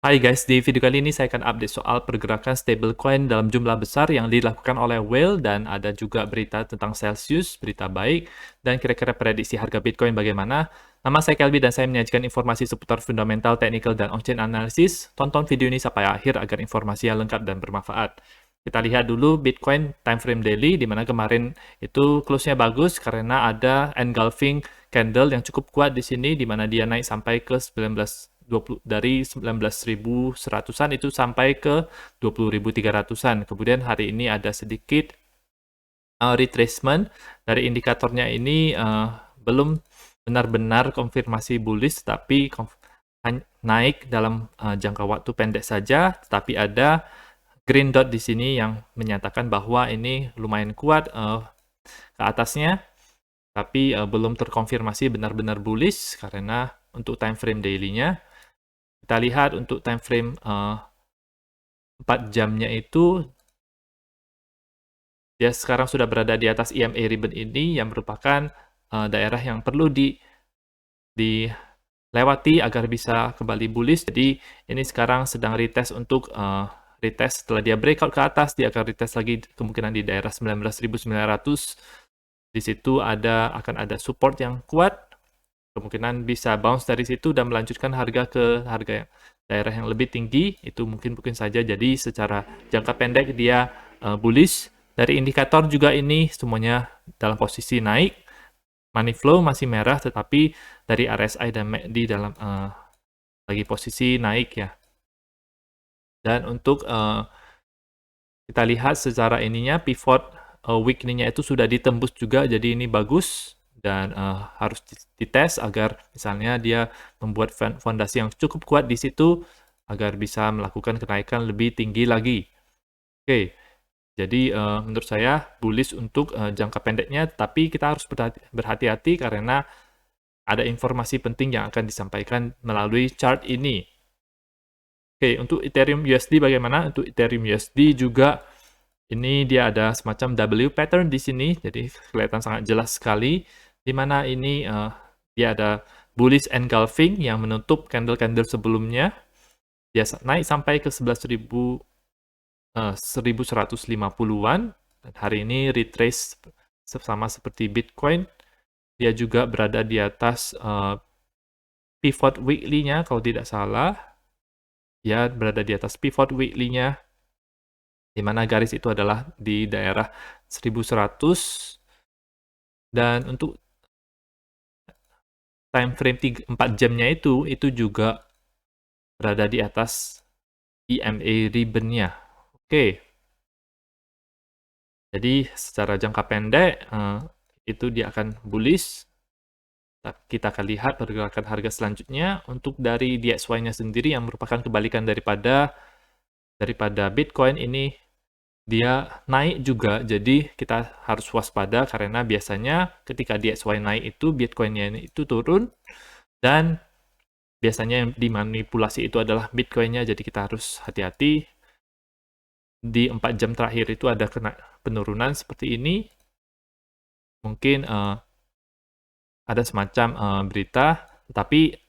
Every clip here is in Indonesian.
Hai guys, di video kali ini saya akan update soal pergerakan stablecoin dalam jumlah besar yang dilakukan oleh Whale, dan ada juga berita tentang Celsius, berita baik, dan kira-kira prediksi harga Bitcoin bagaimana. Nama saya Kelby dan saya menyajikan informasi seputar fundamental, technical, dan on-chain analysis. Tonton video ini sampai akhir agar informasinya lengkap dan bermanfaat. Kita lihat dulu Bitcoin time frame daily, di mana kemarin itu close-nya bagus karena ada engulfing candle yang cukup kuat di sini, di mana dia naik sampai ke 20 dari 19.100-an itu sampai ke 20.300-an. Kemudian hari ini ada sedikit retracement dari indikatornya ini, belum benar-benar konfirmasi bullish, tapi naik dalam jangka waktu pendek saja, tetapi ada green dot di sini yang menyatakan bahwa ini lumayan kuat ke atasnya, tapi belum terkonfirmasi benar-benar bullish karena untuk time frame daily-nya. Kita lihat untuk time frame 4 jamnya itu, dia sekarang sudah berada di atas EMA ribbon ini, yang merupakan daerah yang perlu dilewati agar bisa kembali bullish. Jadi ini sekarang sedang retest untuk retest. Setelah dia breakout ke atas, dia akan retest lagi kemungkinan di daerah 19.900. Di situ akan ada support yang kuat, kemungkinan bisa bounce dari situ dan melanjutkan harga ke daerah yang lebih tinggi. Itu mungkin saja. Jadi secara jangka pendek dia bullish. Dari indikator juga ini semuanya dalam posisi naik. Money flow masih merah, tetapi dari RSI dan MACD dalam lagi posisi naik ya. Dan untuk kita lihat secara ininya, pivot weekly-nya itu sudah ditembus juga, jadi ini bagus. Dan harus dites agar misalnya dia membuat fondasi yang cukup kuat di situ agar bisa melakukan kenaikan lebih tinggi lagi. Oke, jadi menurut saya bullish untuk jangka pendeknya, tapi kita harus berhati-hati karena ada informasi penting yang akan disampaikan melalui chart ini. Oke, untuk Ethereum USD bagaimana? Untuk Ethereum USD juga ini dia ada semacam W pattern di sini, jadi kelihatan sangat jelas sekali, di mana ini dia ada bullish engulfing yang menutup candle-candle sebelumnya. Dia naik sampai ke 1150-an, dan hari ini retrace sama seperti Bitcoin. Dia juga berada di atas pivot weekly-nya kalau tidak salah. Dia berada di atas pivot weekly-nya, di mana garis itu adalah di daerah 1100. Dan untuk time frame 4 jamnya itu juga berada di atas EMA ribbon-nya. Oke. Jadi secara jangka pendek itu dia akan bullish. Kita akan lihat pergerakan harga selanjutnya. Untuk dari DXY-nya sendiri yang merupakan kebalikan daripada Bitcoin, ini dia naik juga, jadi kita harus waspada karena biasanya ketika DXY naik itu Bitcoin-nya itu turun, dan biasanya yang dimanipulasi itu adalah Bitcoin-nya, jadi kita harus hati-hati. Di 4 jam terakhir itu ada penurunan seperti ini. Mungkin ada semacam berita, tapi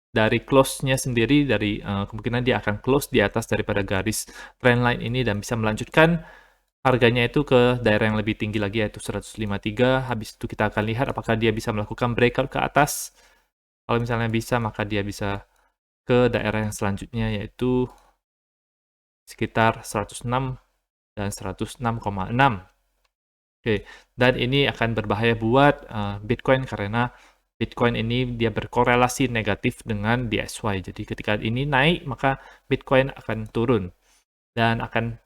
dari close-nya sendiri, dari kemungkinan dia akan close di atas daripada garis trendline ini dan bisa melanjutkan harganya itu ke daerah yang lebih tinggi lagi, yaitu 153. Habis itu kita akan lihat apakah dia bisa melakukan breakout ke atas. Kalau misalnya bisa, maka dia bisa ke daerah yang selanjutnya, yaitu sekitar 106 dan 106,6. Oke, dan ini akan berbahaya buat Bitcoin karena Bitcoin ini dia berkorelasi negatif dengan DXY. Jadi ketika ini naik, maka Bitcoin akan turun. Dan akan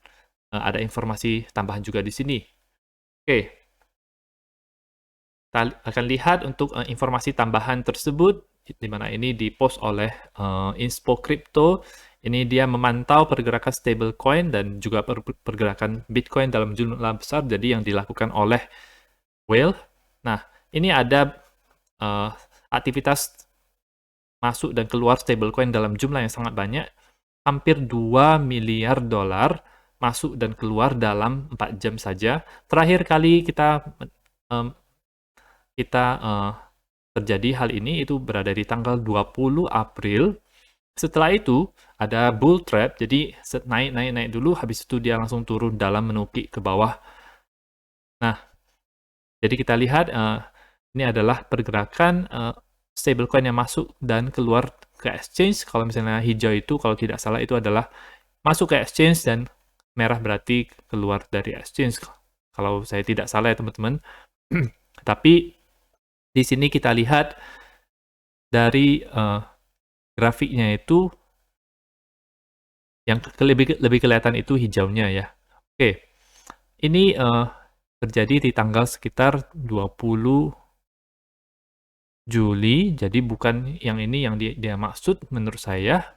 ada informasi tambahan juga di sini. Oke, kita akan lihat untuk informasi tambahan tersebut, di mana ini dipost oleh Inspo Crypto. Ini dia memantau pergerakan stablecoin dan juga pergerakan Bitcoin dalam jumlah besar, jadi yang dilakukan oleh Whale. Nah, ini ada aktivitas masuk dan keluar stablecoin dalam jumlah yang sangat banyak, hampir 2 miliar dolar masuk dan keluar dalam 4 jam saja. Terakhir kali kita terjadi hal ini itu berada di tanggal 20 April. Setelah itu ada bull trap, jadi naik dulu, habis itu dia langsung turun dalam menukik ke bawah. Nah, jadi kita lihat ini adalah pergerakan stablecoin yang masuk dan keluar ke exchange. Kalau misalnya hijau itu, kalau tidak salah itu adalah masuk ke exchange, dan merah berarti keluar dari exchange. Kalau saya tidak salah ya teman-teman. Tapi di sini kita lihat dari grafiknya itu yang lebih kelihatan itu hijaunya ya. Oke, ini terjadi di tanggal sekitar 20 Juli, jadi bukan yang ini yang dia maksud menurut saya.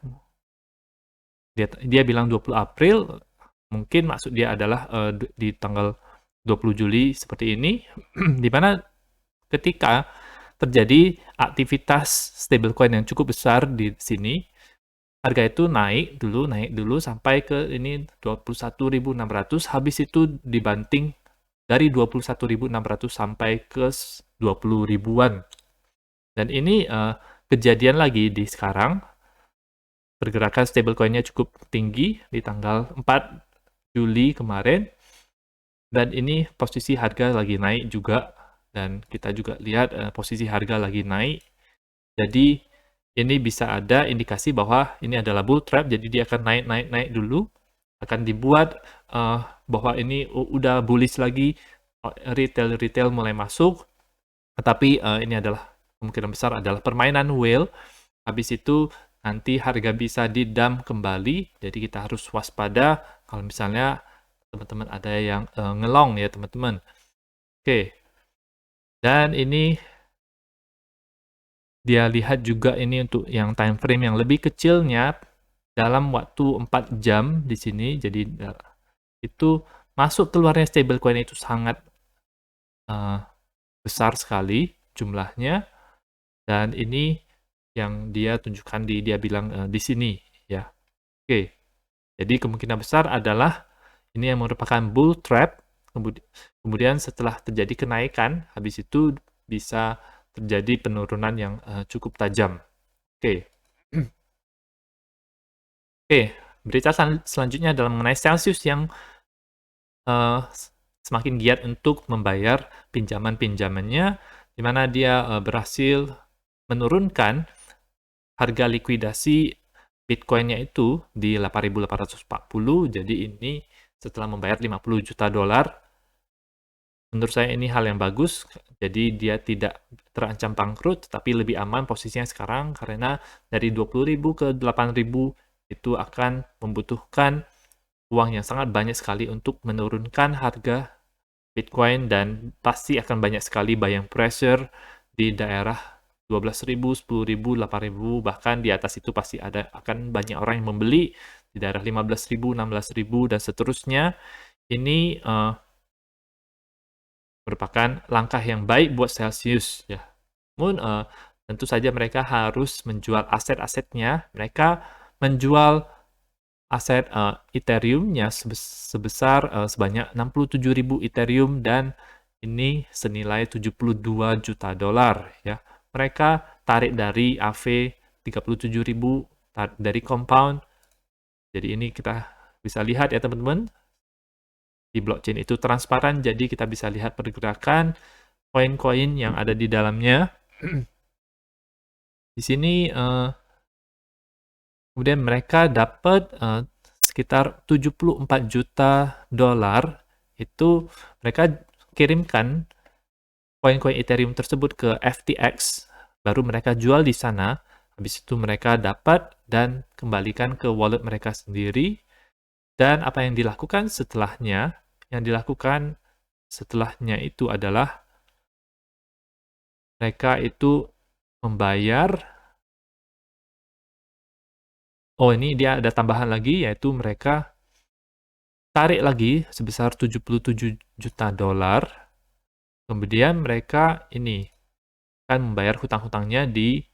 Dia bilang 20 April, mungkin maksud dia adalah di tanggal 20 Juli seperti ini, di mana ketika terjadi aktivitas stablecoin yang cukup besar di sini, harga itu naik dulu sampai ke ini 21.600, habis itu dibanting dari 21.600 sampai ke 20 ribuan. Dan ini kejadian lagi di sekarang, pergerakan stablecoin-nya cukup tinggi di tanggal 4 Juli kemarin, dan ini posisi harga lagi naik juga, dan kita juga lihat posisi harga lagi naik. Jadi ini bisa ada indikasi bahwa ini adalah bull trap, jadi dia akan naik dulu, akan dibuat bahwa ini udah bullish lagi, retail mulai masuk, tetapi ini adalah kemungkinan besar adalah permainan whale. Habis itu nanti harga bisa di-dump kembali, jadi kita harus waspada kalau misalnya teman-teman ada yang ngelong ya teman-teman. Oke, dan ini dia lihat juga ini untuk yang time frame yang lebih kecilnya dalam waktu 4 jam di sini. Jadi itu masuk keluarnya stablecoin itu sangat besar sekali jumlahnya, dan ini yang dia tunjukkan dia bilang di sini ya. Oke. Jadi kemungkinan besar adalah ini yang merupakan bull trap. Kemudian setelah terjadi kenaikan, habis itu bisa terjadi penurunan yang cukup tajam. Oke. Oke, berita selanjutnya adalah mengenai Celsius yang semakin giat untuk membayar pinjaman-pinjamannya, di mana dia berhasil menurunkan harga likuidasi Bitcoin-nya itu di 8.840. Jadi ini setelah membayar 50 juta dolar. Menurut saya ini hal yang bagus. Jadi dia tidak terancam bangkrut, tapi lebih aman posisinya sekarang karena dari 20.000 ke 8.000 itu akan membutuhkan uang yang sangat banyak sekali untuk menurunkan harga Bitcoin, dan pasti akan banyak sekali buying pressure di daerah 12.000, 10.000, 8.000, bahkan di atas itu pasti akan banyak orang yang membeli di daerah 15.000, 16.000, dan seterusnya. Ini merupakan langkah yang baik buat Celsius ya. Namun tentu saja mereka harus menjual aset-asetnya. Mereka menjual aset Ethereum-nya sebesar sebanyak 67.000 Ethereum, dan ini senilai 72 juta dolar ya. Mereka tarik dari AV 37.000 dari compound. Jadi ini kita bisa lihat ya teman-teman. Di blockchain itu transparan, jadi kita bisa lihat pergerakan koin-koin yang ada di dalamnya. Di sini kemudian mereka dapat sekitar 74 juta dolar, itu mereka kirimkan koin-koin Ethereum tersebut ke FTX, baru mereka jual di sana, habis itu mereka dapat dan kembalikan ke wallet mereka sendiri. Dan apa yang dilakukan setelahnya? Yang dilakukan setelahnya itu adalah mereka itu membayar. Oh, ini dia ada tambahan lagi, yaitu mereka tarik lagi sebesar 77 juta dolar. Kemudian mereka ini akan membayar hutang-hutangnya di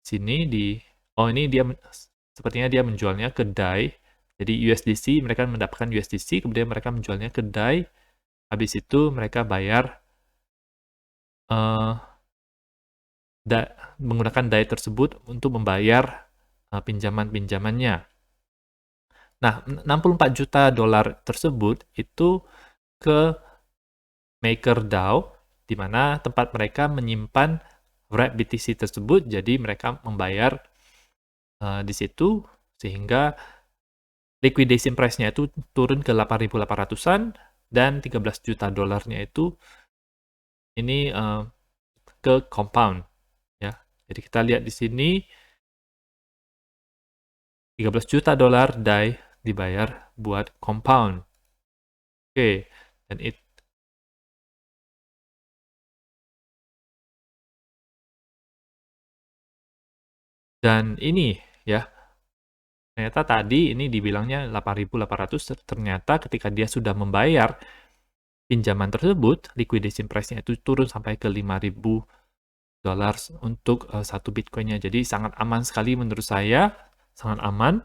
sini ini dia sepertinya dia menjualnya ke DAI. Jadi USDC, mereka mendapatkan USDC, kemudian mereka menjualnya ke DAI. Habis itu mereka bayar menggunakan DAI tersebut untuk membayar pinjaman-pinjamannya. Nah, 64 juta dolar tersebut itu ke MakerDAO, di mana tempat mereka menyimpan wrap BTC tersebut, jadi mereka membayar di situ, sehingga liquidation price-nya itu turun ke 8.800-an, dan 13 juta dolarnya itu ini ke compound. Ya. Jadi kita lihat di sini, 13 juta dolar DAI dibayar buat compound. Oke, dan ini ya, ternyata tadi ini dibilangnya 8.800, ternyata ketika dia sudah membayar pinjaman tersebut, liquidation price-nya itu turun sampai ke 5.000 dolar untuk satu Bitcoin-nya. Jadi sangat aman sekali menurut saya, sangat aman.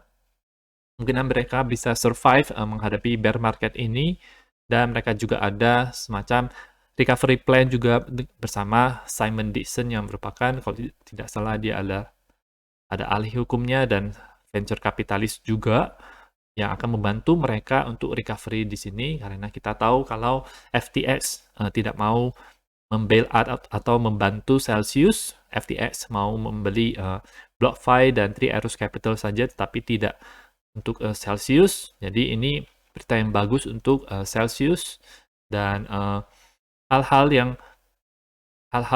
Mungkin mereka bisa survive menghadapi bear market ini, dan mereka juga ada semacam recovery plan juga bersama Simon Dixon yang merupakan, kalau tidak salah, dia ada ahli hukumnya dan venture kapitalis juga yang akan membantu mereka untuk recovery di sini, karena kita tahu kalau FTX tidak mau membail out atau membantu Celsius. FTX mau membeli BlockFi dan Three Arrows Capital saja, tetapi tidak untuk Celsius. Jadi ini berita yang bagus untuk Celsius, dan hal-hal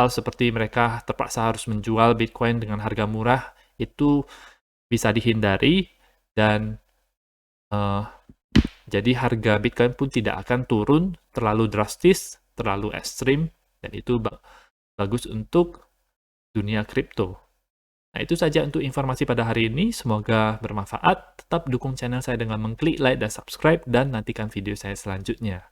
seperti mereka terpaksa harus menjual Bitcoin dengan harga murah itu bisa dihindari, dan jadi harga Bitcoin pun tidak akan turun terlalu drastis, terlalu ekstrim, dan itu bagus untuk dunia kripto. Nah, itu saja untuk informasi pada hari ini. Semoga bermanfaat. Tetap dukung channel saya dengan mengklik like dan subscribe, dan nantikan video saya selanjutnya.